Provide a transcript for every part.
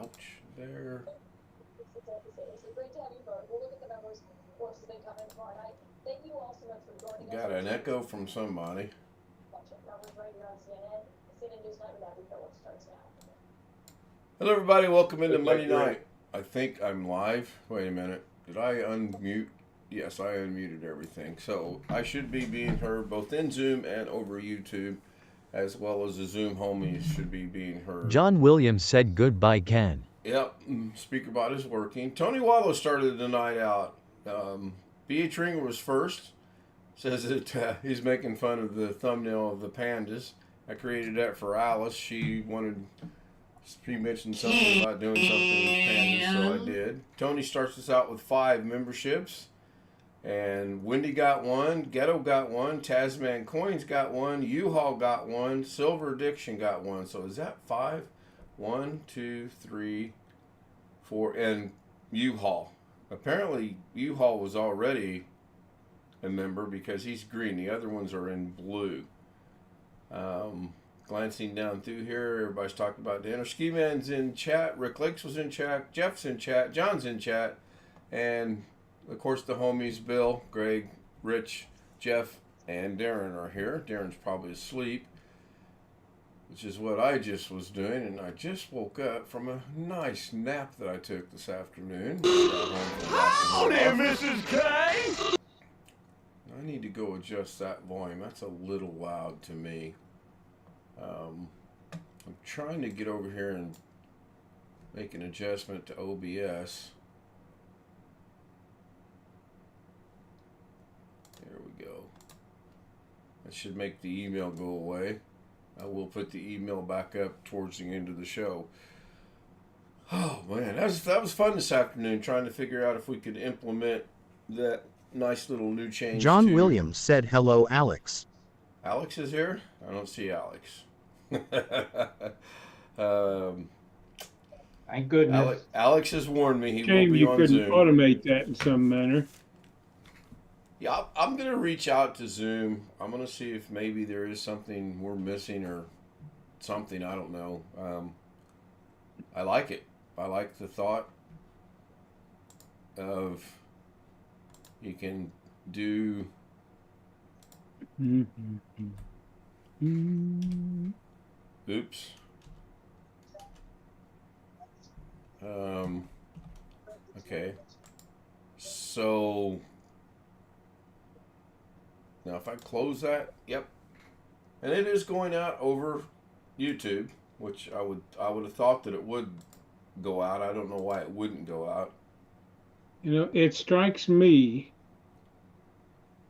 Ouch. There. It's great to have you both. We'll look at the numbers, of course, as they come in tomorrow night. Thank you all so much for joining us. Got an echo from somebody. Bunch of numbers right here on CNN. CNN News Night with Abby Phillips starts now. Hello, everybody. Welcome into Monday night. I think I'm live. Wait a minute. Did I unmute? Yes, I unmuted everything. So I should be being heard both in Zoom and over YouTube, as well as the Zoom homies should be being heard. John Williams said goodbye, Ken. Yep, speaker bot is working. Tony Wallace started the night out. B.H. Ringer was first. Says that he's making fun of the thumbnail of the pandas. I created that for Alice. She mentioned something about doing something with pandas, so I did. Tony starts us out with 5 memberships. And Wendy got 1, Ghetto got 1, Tasman Coins got 1, U-Haul got 1, Silver Addiction got 1. So is that 5? 1, 2, 3, 4, and U-Haul. Apparently U-Haul was already a member because he's green. The other ones are in blue. Glancing down through here, everybody's talking about dinner. Ski Man's in chat. Rick Lakes was in chat. Jeff's in chat. John's in chat. And, of course, the homies, Bill, Greg, Rich, Jeff, and Darren are here. Darren's probably asleep, which is what I just was doing. And I just woke up from a nice nap that I took this afternoon. Howdy, Mrs. K! I need to go adjust that volume. That's a little loud to me. I'm trying to get over here and make an adjustment to OBS. There we go. That should make the email go away. I will put the email back up towards the end of the show. Oh man, that was fun this afternoon, trying to figure out if we could implement that nice little new change. John Williams said hello, Alex. Alex is here? I don't see Alex. Thank goodness. Alex has warned me he Shame will be you on couldn't Zoom. automate that in some manner. Yeah, I'm going to reach out to Zoom. I'm going to see if maybe there is something we're missing or something. I don't know. I like it. I like the thought of you can do... Oops. Okay. So now if I close that, yep. And it is going out over YouTube, which I would have thought that it would go out. I don't know why it wouldn't go out. You know, it strikes me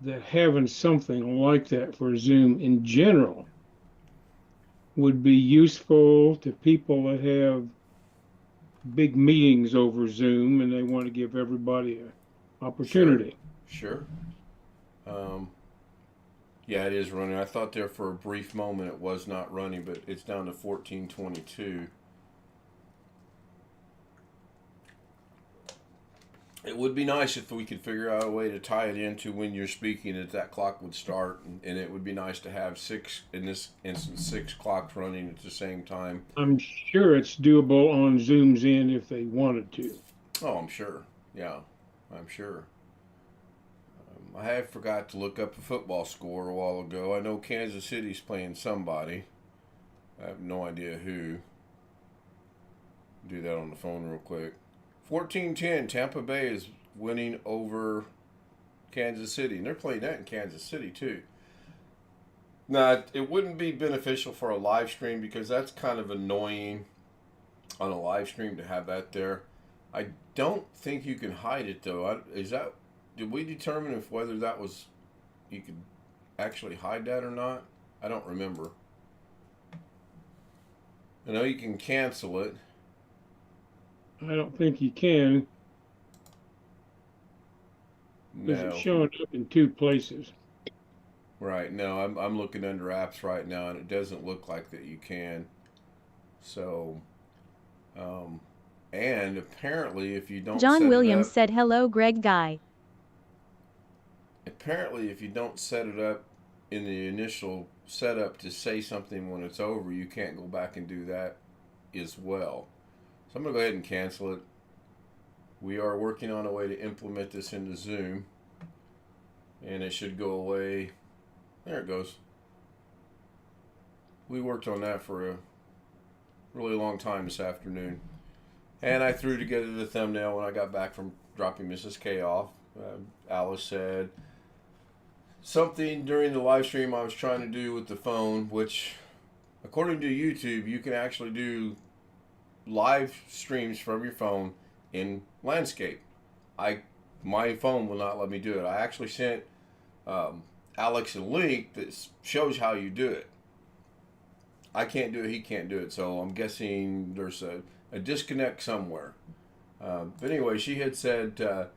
that having something like that for Zoom in general would be useful to people that have big meetings over Zoom and they want to give everybody an opportunity. Sure. Yeah, it is running. I thought there for a brief moment it was not running, but it's down to 1422. It would be nice if we could figure out a way to tie it into when you're speaking that clock would start, and it would be nice to have 6, in this instance, 6 clocks running at the same time. I'm sure it's doable on Zoom's end if they wanted to. Oh, I'm sure. Yeah, I'm sure. I had forgot to look up a football score a while ago. I know Kansas City's playing somebody. I have no idea who. Do that on the phone real quick. 14-10, Tampa Bay is winning over Kansas City. And they're playing that in Kansas City, too. Now, it wouldn't be beneficial for a live stream because that's kind of annoying on a live stream to have that there. I don't think you can hide it, though. Did we determine if whether that was, you could actually hide that or not? I don't remember. I know you can cancel it. I don't think you can. Because No. it's showing up in 2 places. Right. No, I'm looking under apps right now, and it doesn't look like that you can. So, and apparently, if you don't. John Williams said hello, Greg Guy. Apparently, if you don't set it up in the initial setup to say something when it's over, you can't go back and do that as well. So I'm going to go ahead and cancel it. We are working on a way to implement this into Zoom. And it should go away. There it goes. We worked on that for a really long time this afternoon. And I threw together the thumbnail when I got back from dropping Mrs. K off. Alice said something during the live stream I was trying to do with the phone, which, according to YouTube, you can actually do live streams from your phone in landscape. My phone will not let me do it. I actually sent Alex a link that shows how you do it. I can't do it. He can't do it. So I'm guessing there's a disconnect somewhere. But anyway, she had said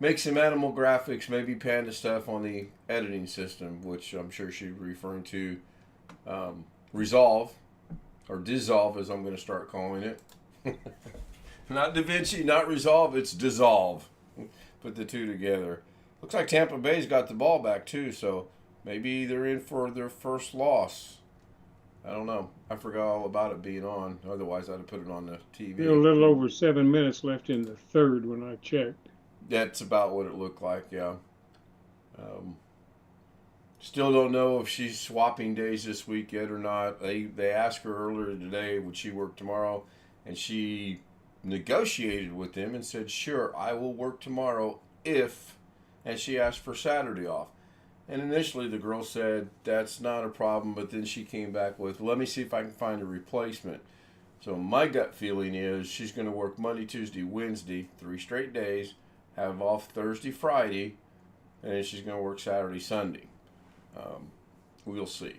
make some animal graphics, maybe panda stuff on the editing system, which I'm sure she's referring to Resolve, or Dissolve as I'm going to start calling it. Not DaVinci, not Resolve, it's Dissolve. Put the two together. Looks like Tampa Bay's got the ball back too, so maybe they're in for their first loss. I don't know. I forgot all about it being on. Otherwise, I'd have put it on the TV. A little over 7 minutes left in the third when I checked. That's about what it looked like, yeah. Still don't know if she's swapping days this week yet or not. They asked her earlier today, would she work tomorrow? And she negotiated with them and said, sure, I will work tomorrow if, and she asked for Saturday off. And initially the girl said, that's not a problem, but then she came back with, let me see if I can find a replacement. So my gut feeling is she's going to work Monday, Tuesday, Wednesday, 3 straight days, have off Thursday, Friday, and then she's going to work Saturday, Sunday. We'll see.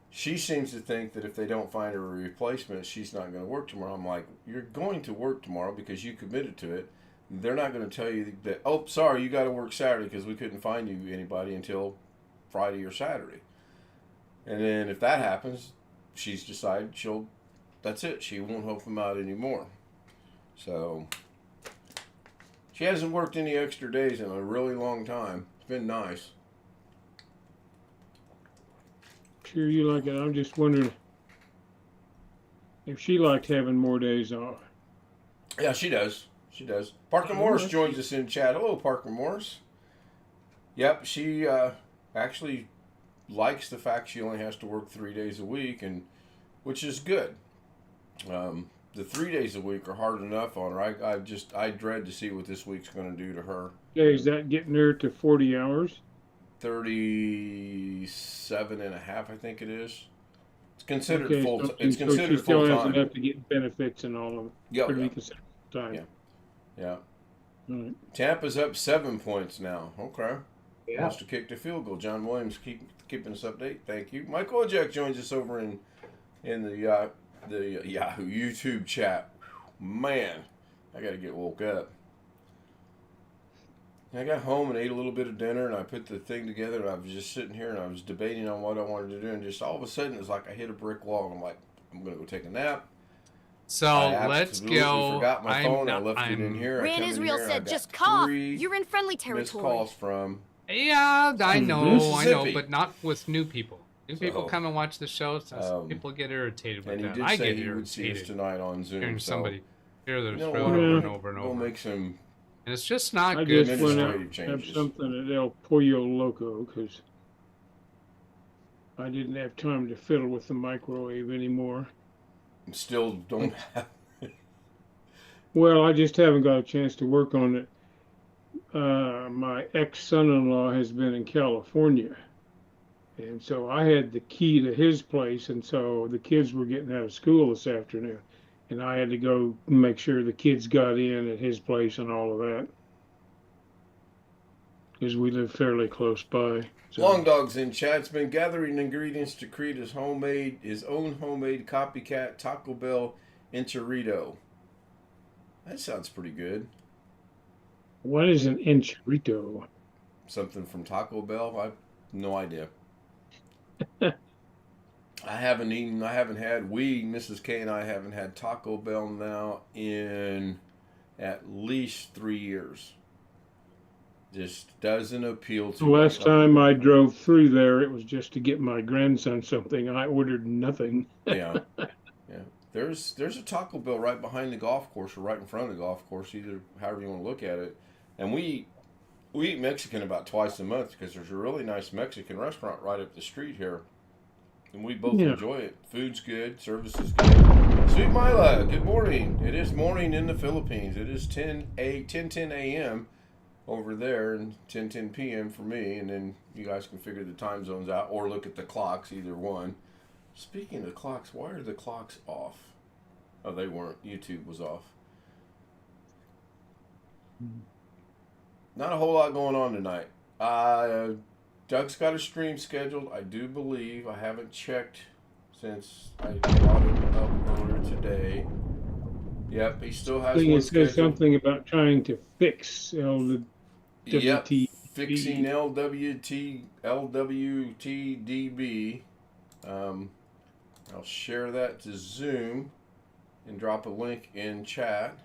She seems to think that if they don't find her a replacement, she's not going to work tomorrow. I'm like, you're going to work tomorrow because you committed to it. They're not going to tell you that, oh, sorry, you got to work Saturday because we couldn't find you anybody until Friday or Saturday. And then if that happens, she's decided that's it. She won't help them out anymore. So she hasn't worked any extra days in a really long time. It's been nice. Sure you like it. I'm just wondering if she liked having more days off. Yeah, she does. She does. Parker Morris joins us in chat. Hello, Parker Morris. Yep, she actually likes the fact she only has to work 3 days a week, and which is good. The 3 days a week are hard enough on her. I dread to see what this week's going to do to her. Yeah, is that getting her to 40 hours? 37 and a half, I think it is. It's considered full. So it's considered she still full has time. enough to get benefits and all of it. Yeah, For yeah. be considered time. Yeah. Yeah. All right. Tampa's up 7 points now. Okay. Yeah. Wants to kick the field goal. John Williams keeping us updated. Thank you. Michael Ojek joins us over in the Yahoo YouTube chat. Man, I got to get woke up. I got home and ate a little bit of dinner, and I put the thing together, and I was just sitting here, and I was debating on what I wanted to do, and just all of a sudden, it's like I hit a brick wall, and I'm like, I'm going to go take a nap. So let's go. I forgot my phone. I left it in here. Ran I come in Israel here, I said, got just cough. 3 You're in friendly missed territory. calls from Yeah, I know, Mississippi. but not with new people. New people So, come and watch the show, so people get irritated with and he that. did I say get he would see us irritated tonight on Zoom. hearing so somebody hear their you know throat what? over and over and We'll over. make some. And it's just not I good. just went out Administrative and have changes. something at El Pollo Loco because I didn't have time to fiddle with the microwave anymore. Still don't have. Well, I just haven't got a chance to work on it. My ex-son-in-law has been in California, and so I had the key to his place, and so the kids were getting out of school this afternoon, and I had to go make sure the kids got in at his place and all of that, because we live fairly close by. So. Long Dog's in chat's been gathering ingredients to create his own homemade copycat Taco Bell enchilada. That sounds pretty good. What is an enchilada? Something from Taco Bell? I have no idea. I haven't had, Mrs. K and I haven't had Taco Bell now in at least 3 years. Just doesn't appeal to The last time I drove through there, it was just to get my grandson something. I ordered nothing. Yeah. there's a Taco Bell right behind the golf course or right in front of the golf course, either however you want to look at it. And we eat Mexican about twice a month because there's a really nice Mexican restaurant right up the street here. And we both enjoy it. Food's good, service is good. Sweet Mila, good morning. It is morning in the Philippines. It is 10 a.m. over there and 10 p.m. for me. And then you guys can figure the time zones out or look at the clocks, either one. Speaking of clocks, why are the clocks off? Oh, they weren't. YouTube was off. Not a whole lot going on tonight. Doug's got a stream scheduled, I do believe. I haven't checked since I brought it up earlier today. Yep, he still has one It says scheduled. something about trying to fix LWT. Yep, fixing LWTDB. I'll share that to Zoom and drop a link in chat.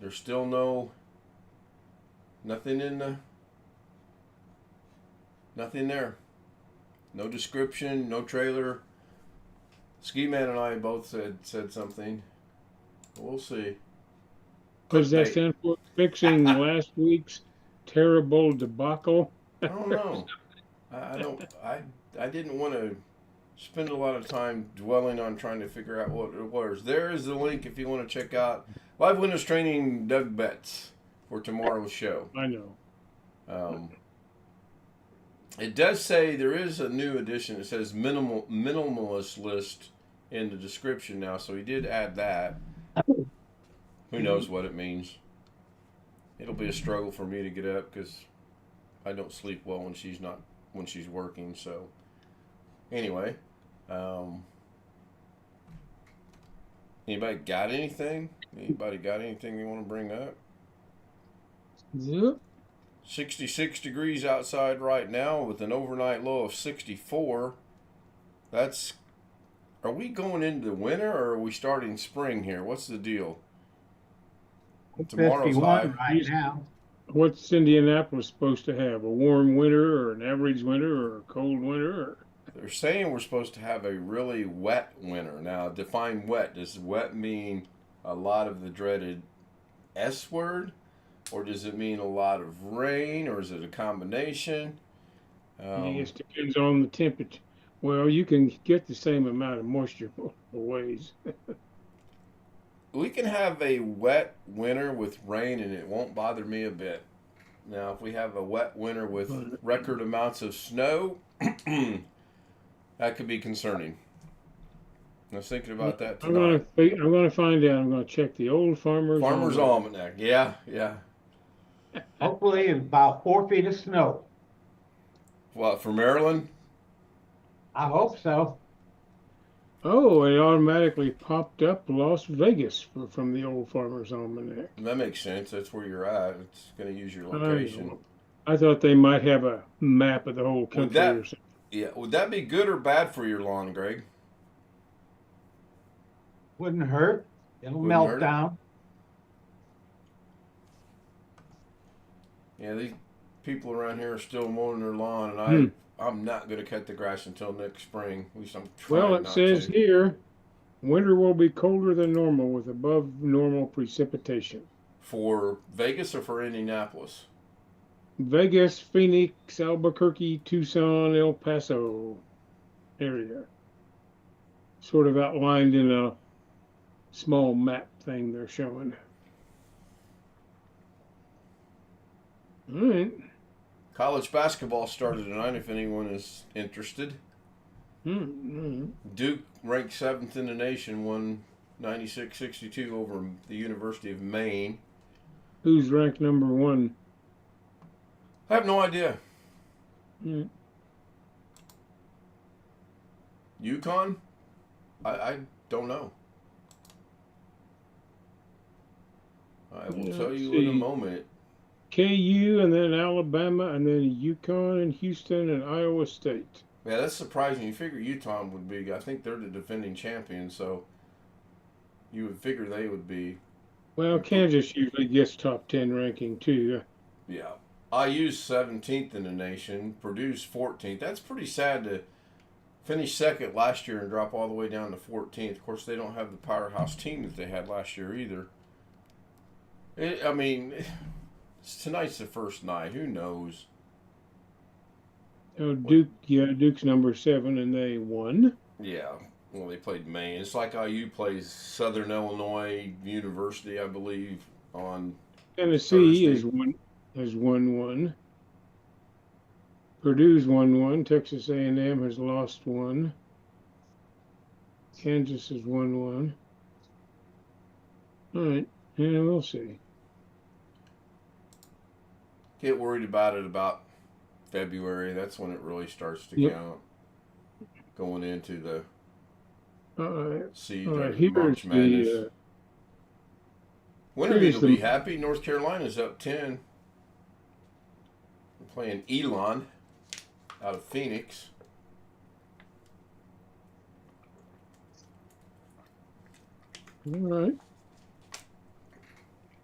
There's still nothing there. No description, no trailer. Ski Man and I both said something. We'll see. What does that stand for? Fixing last week's terrible debacle? I don't know. I didn't want to spend a lot of time dwelling on trying to figure out what it was. There is the link if you want to check out Live Windows Training Doug Betts for tomorrow's show. I know. It does say there is a new edition. It says minimalist list in the description now, so he did add that. Who knows what it means? It'll be a struggle for me to get up because I don't sleep well when she's working. So anyway, anybody got anything? Anybody got anything you want to bring up? Yep. 66 degrees outside right now with an overnight low of 64. Are we going into winter or are we starting spring here? What's the deal? Tomorrow's high. Right now. What's Indianapolis supposed to have? A warm winter or an average winter or a cold winter? Or... They're saying we're supposed to have a really wet winter. Now, define wet. Does wet mean a lot of the dreaded S word? Or does it mean a lot of rain? Or is it a combination? I guess it depends on the temperature. Well, you can get the same amount of moisture both ways. We can have a wet winter with rain and it won't bother me a bit. Now, if we have a wet winter with record amounts of snow, that could be concerning. I was thinking about that tonight. I'm going to find out. I'm going to check the old Farmer's Almanac. Yeah. Hopefully about 4 feet of snow. What, for Maryland? I hope so. Oh, it automatically popped up Las Vegas from the old Farmer's Almanac. That makes sense. That's where you're at. It's going to use your location. I thought they might have a map of the whole country or something. Yeah, would that be good or bad for your lawn, Greg? Wouldn't hurt. It'll melt down. Yeah, these people around here are still mowing their lawn, and I'm not going to cut the grass until next spring. At least I'm trying Well, it says here, winter will be colder than normal with above normal precipitation. For Vegas or for Indianapolis? Vegas, Phoenix, Albuquerque, Tucson, El Paso area. Sort of outlined in a small map thing they're showing. All right. College basketball started tonight if anyone is interested. Duke, ranked 7th in the nation, won 96-62 over the University of Maine. Who's ranked number 1? I have no idea. UConn? I don't know. I will tell you in a moment. KU and then Alabama and then UConn and Houston and Iowa State. Yeah, that's surprising. You figure Utah would be. I think they're the defending champion, so you would figure they would be. Well, Kansas usually gets top 10 ranking too. Yeah. IU's 17th in the nation. Purdue's 14th. That's pretty sad finished second last year and drop all the way down to 14th. Of course, they don't have the powerhouse team that they had last year either. Tonight's the first night. Who knows? Oh, Duke's number 7, and they won. Yeah. Well, they played Maine. It's like IU plays Southern Illinois University, I believe, on Tennessee Thursday. has won one. Purdue's won one. Texas A&M has lost one. Kansas has won one. All right, yeah, we'll see. Get worried about it about February. That's when it really starts to count. Going into the March Madness. Wintergate will be happy. North Carolina's up 10. We're playing Elon out of Phoenix. All right.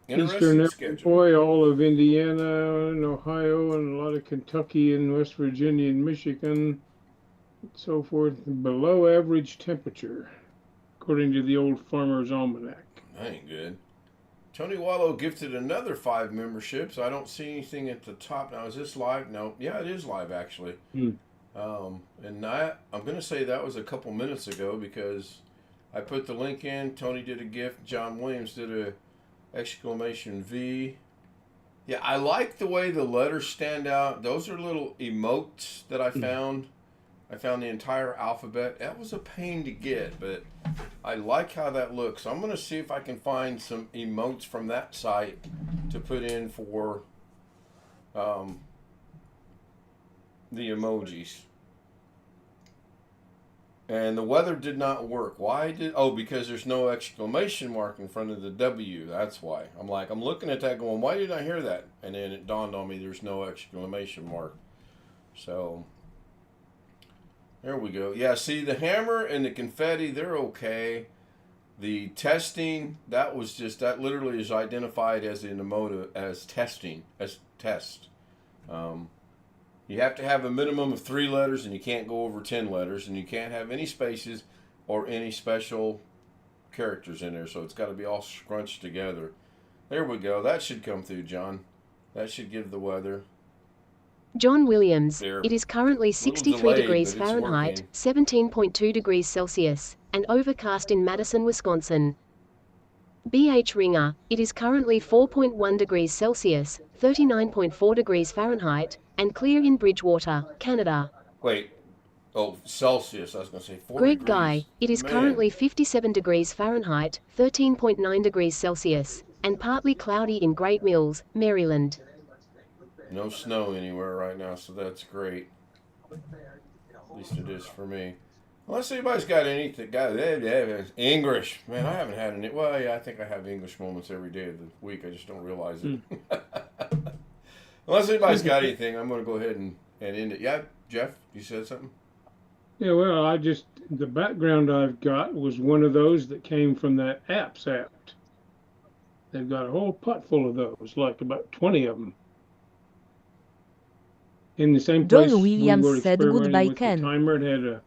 Interesting Eastern schedule. Illinois, all of Indiana and Ohio, and a lot of Kentucky and West Virginia and Michigan, and so forth. Below average temperature, according to the old Farmer's Almanac. That ain't good. Tony Wallow gifted another 5 memberships. I don't see anything at the top now. Is this live? No. Yeah, it is live actually. And I'm going to say that was a couple minutes ago because I put the link in. Tony did a gift. John Williams did a exclamation V. Yeah, I like the way the letters stand out. Those are little emotes that I found. I found the entire alphabet. That was a pain to get, but I like how that looks. I'm going to see if I can find some emotes from that site to put in for the emojis. And the weather did not work. Why did? Oh, because there's no exclamation mark in front of the W. That's why. I'm looking at that going, why didn't I hear that? And then it dawned on me there's no exclamation mark. So there we go. Yeah, see, the hammer and the confetti, they're okay. The testing, that literally is identified as an emote, as testing, as test. You have to have a minimum of 3 letters, and you can't go over 10 letters, and you can't have any spaces or any special characters in there, so it's got to be all scrunched together. There we go. That should come through, John. That should give the weather. John Williams, There. it is currently 63 delayed, degrees but it's Fahrenheit, working. 17.2 degrees Celsius, and overcast in Madison, Wisconsin. BH Ringer, it is currently 4.1 degrees Celsius, 39.4 degrees Fahrenheit, and clear in Bridgewater, Canada. Wait. Oh, Celsius. I was going to say 4 Greg degrees. Guy, it is Man. currently 57 degrees Fahrenheit, 13.9 degrees Celsius, and partly cloudy in Great Mills, Maryland. No snow anywhere right now, so that's great. At least it is for me. Unless anybody's got anything. English. Man, I haven't had any. Well, yeah, I think I have English moments every day of the week. I just don't realize it. Unless anybody's got anything, I'm going to go ahead and end it. Yeah, Jeff, you said something? Yeah, well, the background I've got was one of those that came from that Apps app. They've got a whole pot full of those, like about 20 of them. In the same place John we Williams were said experimenting goodbye, with Ken. the timer, it had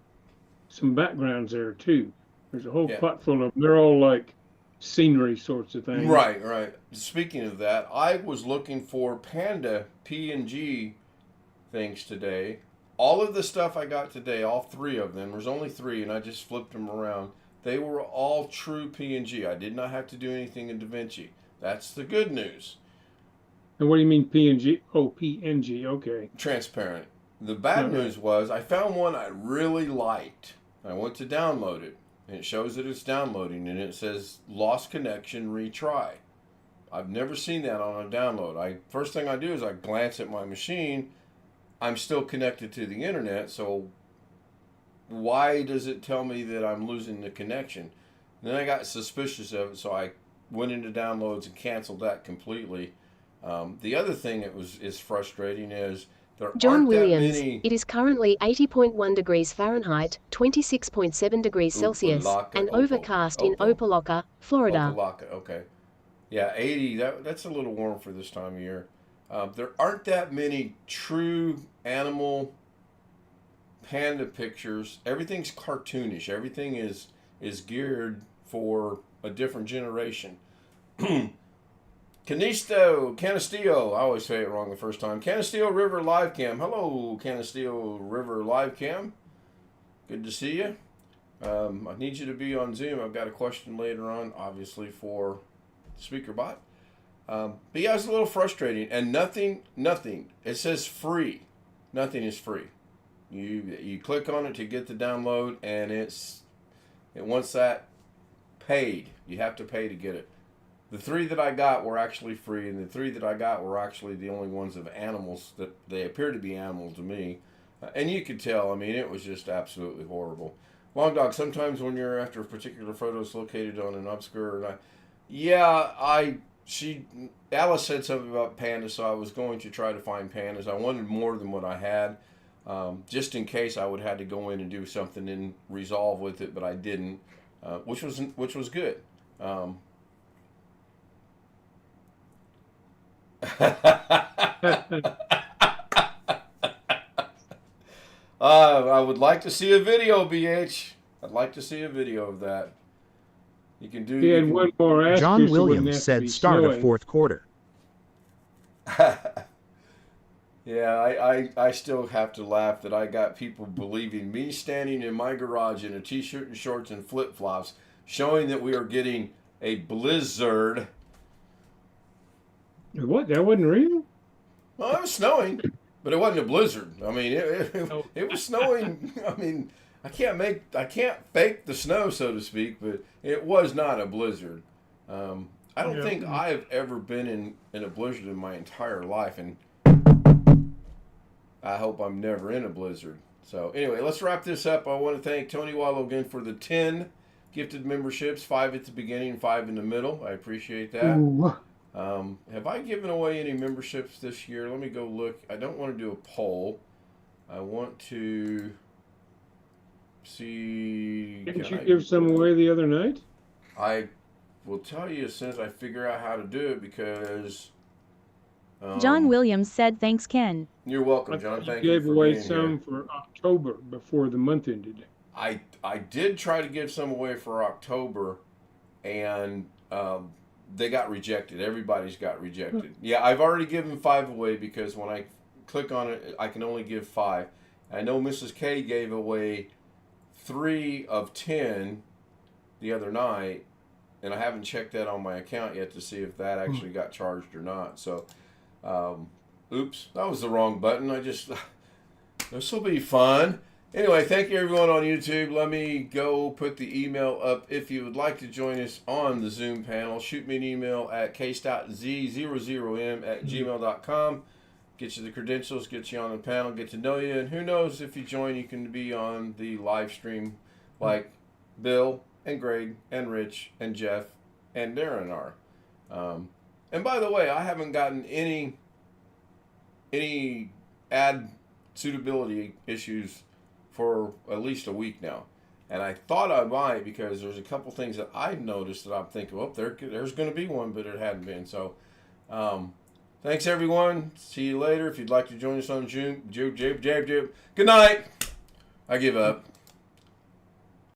some backgrounds there too. There's a whole pot full of them. They're all like scenery sorts of things. Right. Speaking of that, I was looking for Panda PNG things today. All of the stuff I got today, all 3 of them, there's only 3, and I just flipped them around. They were all true PNG. I did not have to do anything in DaVinci. That's the good news. And what do you mean PNG? Oh, PNG, okay. Transparent. The bad news was I found one I really liked. I went to download it, and it shows that it's downloading, and it says lost connection, retry. I've never seen that on a download. First thing I do is I glance at my machine. I'm still connected to the internet, so why does it tell me that I'm losing the connection? And then I got suspicious of it, so I went into downloads and canceled that completely. The other thing that is frustrating is there John aren't Williams, that many. it is currently 80.1 degrees Fahrenheit, 26.7 degrees Celsius, and overcast in Opelika, Florida. Opelika, okay. Yeah, 80, that's a little warm for this time of year. There aren't that many true animal panda pictures. Everything's cartoonish. Everything is geared for a different generation. Canastillo, I always say it wrong the first time. Canastillo River Live Cam. Hello, Canastillo River Live Cam. Good to see you. I need you to be on Zoom. I've got a question later on, obviously, for Speaker Bot. But yeah, it's a little frustrating. And nothing, it says free. Nothing is free. You click on it to get the download, and it wants that paid. You have to pay to get it. The 3 that I got were actually free, and the 3 that I got were actually the only ones of animals that they appear to be animals to me. And you could tell, I mean, it was just absolutely horrible. Long Dog, sometimes when you're after a particular photo is located on an obscure, Alice said something about pandas, so I was going to try to find pandas. I wanted more than what I had, just in case I would have had to go in and do something in Resolve with it, but I didn't, which was good. I would like to see a video, BH. I'd like to see a video of that. You can do. He had one more asterisk. John It wouldn't have Williams to said be start of snowing. fourth quarter. Yeah, I still have to laugh that I got people believing me standing in my garage in a t-shirt and shorts and flip-flops, showing that we are getting a blizzard. What? That wasn't real? Well, it was snowing, but it wasn't a blizzard. I mean, it was snowing. I mean, I can't fake the snow, so to speak, but it was not a blizzard. I don't think I've ever been in a blizzard in my entire life, and I hope I'm never in a blizzard. So anyway, let's wrap this up. I want to thank Tony Wallow again for the 10 gifted memberships, 5 at the beginning, 5 in the middle. I appreciate that. Ooh. Have I given away any memberships this year? Let me go look. I don't want to do a poll. I want to see. Didn't you give some away the other night? I will tell you as soon as I figure out how to do it, because John Williams said thanks, Ken. You're welcome, John. Thank you gave for away being some here. for October before the month ended. I did try to give some away for October, and they got rejected. Everybody's got rejected. Yeah, I've already given 5 away because when I click on it, I can only give 5. I know Mrs. K gave away 3 of 10 the other night, and I haven't checked that on my account yet to see if that actually got charged or not. So, oops, that was the wrong button. This will be fun. Anyway, thank you everyone on YouTube. Let me go put the email up. If you would like to join us on the Zoom panel, shoot me an email at case.z00m@gmail.com. Get you the credentials, get you on the panel, get to know you, and who knows, if you join, you can be on the live stream like Bill and Greg and Rich and Jeff and Darren are. And by the way, I haven't gotten any ad suitability issues for at least a week now, and I thought I might, because there's a couple things that I noticed that I'm thinking, oh, there's going to be one, but it hadn't been. So thanks everyone. See you later. If you'd like to join us on Zoom, good night. I give up.